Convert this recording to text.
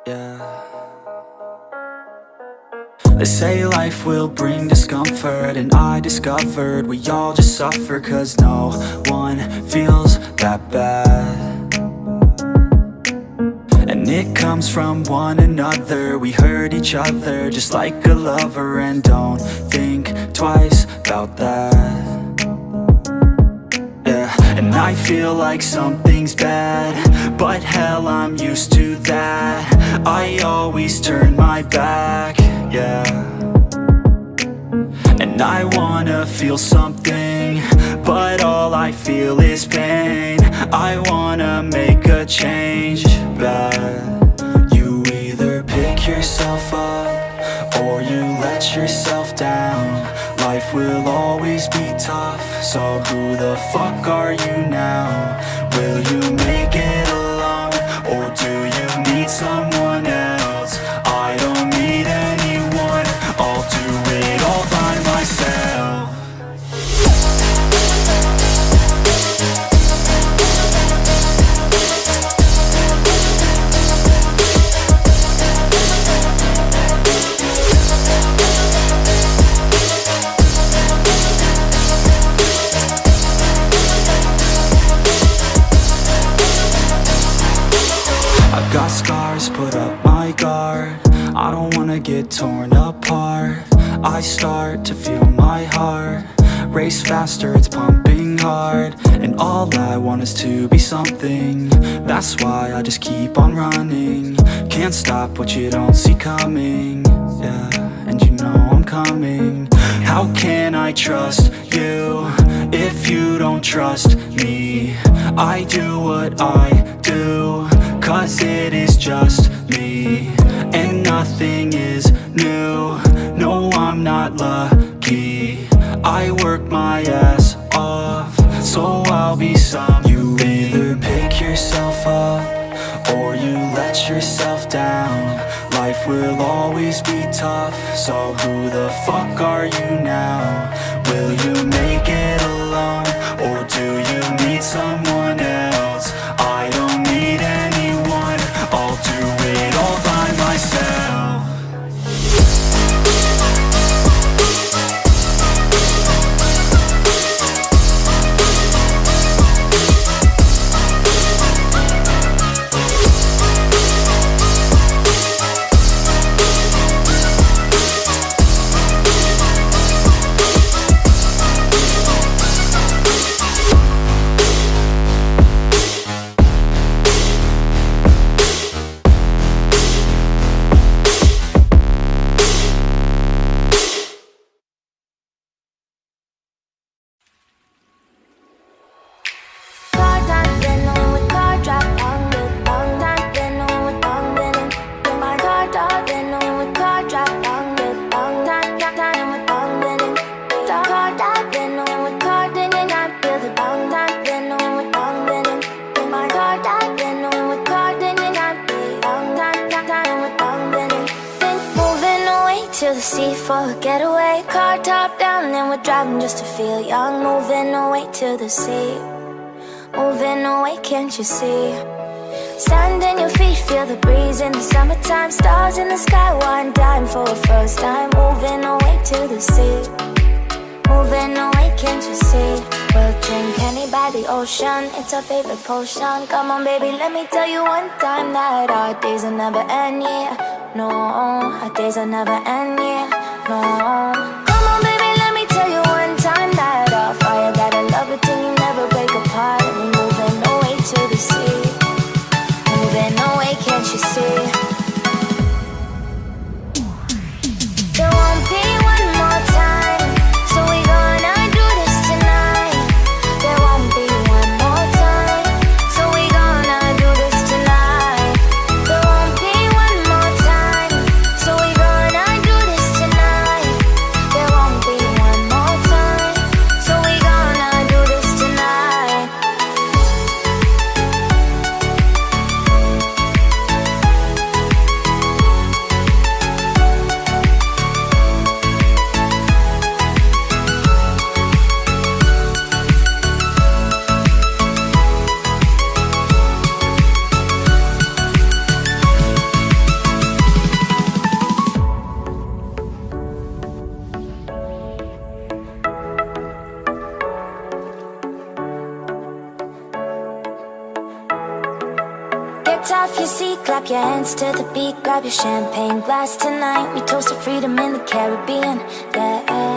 yeah. They say life will bring discomfort, and I discovered we all just suffer, 'cause no one feels that bad. And it comes from one another. We hurt each other just like a lover, and don't think twice about that. Yeah, and I feel like something's bad, but hell, I'm used to that. I always turn my back, yeah. And I wanna feel something, but all I feel is pain. I wanna make a change, bad. You either pick yourself up, or you let yourself down. Life will always be tough, so who the fuck are you now? Will you make it alone, or do you need someone else? I don't need anyone, I'll do it all by myself. Got scars, put up my guard. I don't wanna get torn apart. I start to feel my heart race faster, it's pumping hard. And all I want is to be something. That's why I just keep on running. Can't stop what you don't see coming, yeah, and you know I'm coming. How can I trust you if you don't trust me? I do what I do, 'cause it is just me, and nothing is new. No, I'm not lucky. I work my ass off, so I'll be some. You either pick yourself up, or you let yourself down. Life will always be tough, so who the fuck are you now? Will you make it alone, or do you need someone else? I don't need anyone, I'll do it all by myself. For a getaway, car top down, and we're driving just to feel young. Moving away to the sea, moving away, can't you see? Sand in your feet, feel the breeze in the summertime. Stars in the sky, one dime for a first time. Moving away to the sea, moving away, can't you see? We'll drink honey by the ocean, it's our favorite potion. Come on baby, let me tell you one time that our days will never end, yeah. No, our days will never end, yeah. No. Come on baby, let me tell you one time that our fire got a love it till you never break apart. And we're moving away to the sea, moving away, can't you see? There won't be one more time, so we gonna do this tonight. There won't be one more time, so we gonna do this tonight. There won't be one more time, so we gonna do this tonight. lights off your seat, clap your hands to the beat, grab your champagne glass tonight. We toast to freedom in the Caribbean, yeah.